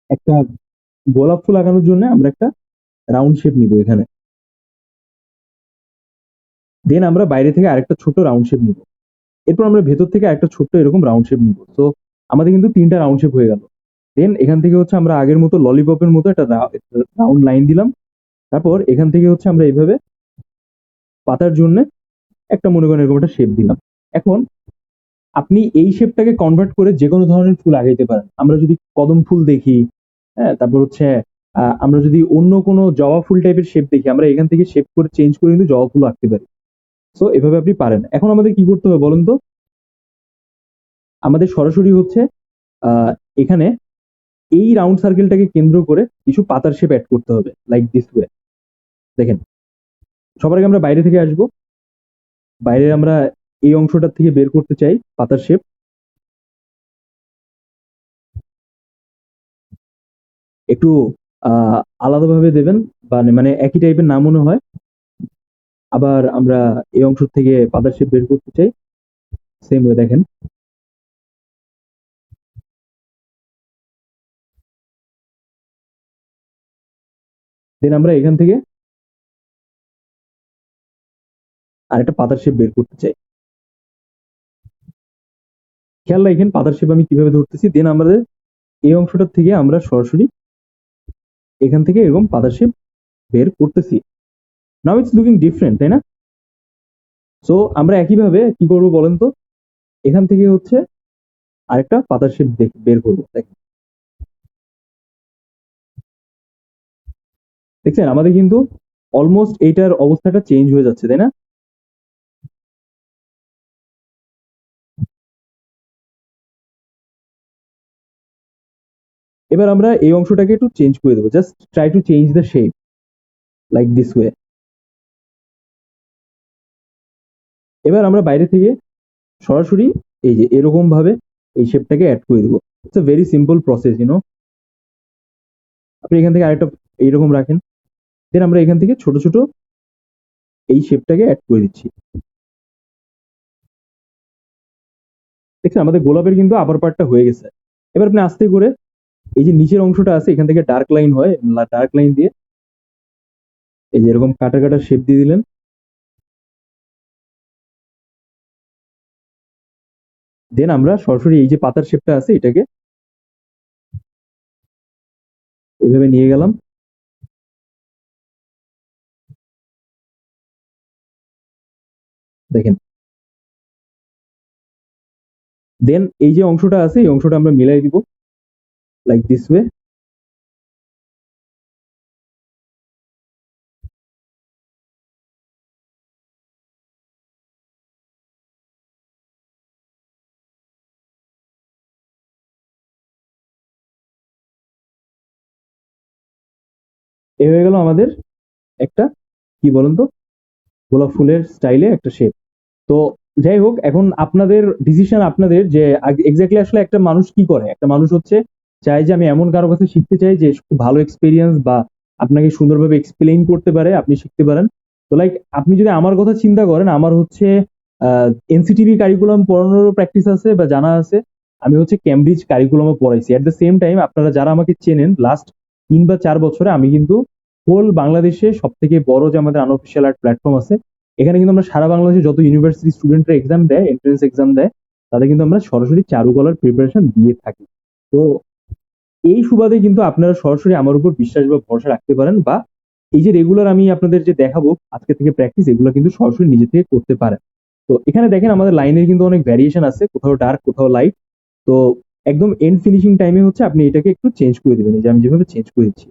একটা গোলাপ ফুল আঁকানোর জন্য আমরা একটা রাউন্ড শেপ নিব এখানে। দেন আমরা বাইরে থেকে আরেকটা ছোট রাউন্ড শেপ নিব। এরপর আমরা ভেতর থেকে আরেকটা ছোট্ট এরকম রাউন্ড শেপ নিব। তো আমাদের কিন্তু 3টা রাউন্ড শেপ হয়ে গেল। দেন এখান থেকে হচ্ছে আমরা আগের মতো ললিপপের মতো একটা রাউন্ড লাইন দিলাম। তারপর এখান থেকে হচ্ছে আমরা এইভাবে পাতার জন্য একটা মনে করেন এরকম একটা শেপ দিলাম। এখন আপনি এই শেপটাকে কনভার্ট করে যে কোনো ধরনের ফুল আগাইতে পারেন। আমরা যদি কদম ফুল দেখি, হ্যাঁ, তারপর হচ্ছে আমরা যদি অন্য কোনো জবা ফুল টাইপের শেপ দেখি, আমরা এখান থেকে শেপ করে চেঞ্জ করে কিন্তু জবা ফুল আঁকতে পারি। সো এভাবে আপনি পারেন। এখন আমাদের কি করতে হবে বলুন তো? আমাদের সরাসরি হচ্ছে এখানে এই রাউন্ড সার্কেলটাকে কেন্দ্র করে কিছু পাতার শেপ অ্যাড করতে হবে, লাইক দিস ওয়ে। দেখেন, সবার আগে আমরা বাইরে থেকে আসবো। বাইরে আমরা এই অংশটার থেকে বের করতে চাই পাতার শেপ। একটু আলাদাভাবে দেবেন, বা মানে একই টাইপের না মনে হয়। আবার আমরা এই অংশ থেকে পাতার শেপ বের করতে চাই, সেম ওয়ে দেখেন। দেন আমরা এখান থেকে আরেকটা পাতার শেপ বের করতে চাই। খেয়াল রাখেন পাতার শেপ আমি কিভাবে ধরতেছি। দেন আমাদের এই অংশটার থেকে আমরা সরাসরি এখান থেকে এরকম পাতার শেপ বের করতেছি। নাও ইটস লুকিং ডিফারেন্ট, তাই না? সো আমরা একইভাবে কি করবো বলেন তো? এখান থেকে হচ্ছে আরেকটা পাতার শেপ বের করবো। দেখছেন আমাদের কিন্তু অলমোস্ট এইটার অবস্থাটা চেঞ্জ হয়ে যাচ্ছে, তাই না? এবার আমরা এই অংশটাকে একটু চেঞ্জ করে দেবো। Just try to change the shape like this way. এবার আমরা বাইরে থেকে সরাসরি এই যে এরকম ভাবে এই শেপটাকে অ্যাড করে দেবো। It's a very simple process, আপনি এখান থেকে আরেকটা এইরকম রাখেন। দেন আমরা এখান থেকে ছোট ছোট এই শেপটাকে অ্যাড করে দিচ্ছি। দেখছেন আমাদের গোলাপের কিন্তু আপার পার্টটা হয়ে গেছে। এবার আপনি আস্তে করে এই যে নিচের অংশটা আছে এখান থেকে ডার্ক লাইন হয়, ডার্ক লাইন দিয়ে এই যে এরকম কাটা কাটা শেপ দিয়ে দিলেন। দেন আমরা সরাসরি এই যে পাতার শেপটা আছে এটাকে এইভাবে নিয়ে গেলাম। দেখেন, দেন এই যে অংশটা আছে এই অংশটা আমরা মিলাই দিব লাইক দিস ওয়ে। এই হয়ে গেল আমাদের একটা কি বলেন তো গোলাপ ফুলের স্টাইলে একটা শেপ। তো যাই হোক, এখন আপনাদের ডিসিশন, আপনাদের যে এক্স্যাক্টলি আসলে একটা মানুষ কি করে। একটা মানুষ হচ্ছে চায় যে আমি এমন কারো কাছে শিখতে চাই যে খুব ভালো এক্সপিরিয়েন্স বা আপনাকে সুন্দরভাবে এক্সপ্লেইন করতে পারে, আপনি শিখতে পারেন। তো লাইক আপনি যদি আমার কথা চিন্তা করেন, আমার হচ্ছে এনসিটিভি কারিকুলাম পড়ানোর প্র্যাকটিস আছে বা জানা আছে। আমি হচ্ছে ক্যামব্রিজ কারিকুলামও পড়াইছি। এট দ্য সেম টাইম আপনারা যারা আমাকে চেনেন লাস্ট 3 বা 4 বছরে আমি কিন্তু হোল বাংলাদেশে সব থেকে বড় যে আমাদের আনঅফিসিয়াল আর্ট প্ল্যাটফর্ম আছে, এখানে কিন্তু আমরা সারা বাংলাদেশে যত ইউনিভার্সিটি স্টুডেন্টরা এক্সাম দেয়, এন্ট্রান্স এক্সাম দেয়, তাদের কিন্তু আমরা সরাসরি চারুকলার প্রিপারেশন দিয়ে থাকি। তো এই সুবাদে কিন্তু আপনারা সরাসরি আমার উপর বিশ্বাস বা ভরসা রাখতে পারেন, বা এই যে রেগুলার আমি আপনাদের যে দেখাবো আজকে থেকে প্র্যাকটিস, এগুলো কিন্তু সরাসরি নিজে থেকে করতে পারেন। তো এখানে দেখেন আমাদের লাইনের কিন্তু অনেক ভ্যারিয়েশন আছে, কোথাও ডার্ক কোথাও লাইট। তো একদম এন্ড ফিনিশিং টাইমে হচ্ছে আপনি এটাকে একটু চেঞ্জ করে দিবেন, এই যে আমি যেভাবে চেঞ্জ করে দিচ্ছি।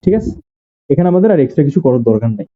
ঠিক আছে, এখানে আমাদের আর এক্সট্রা কিছু করার দরকার নাই।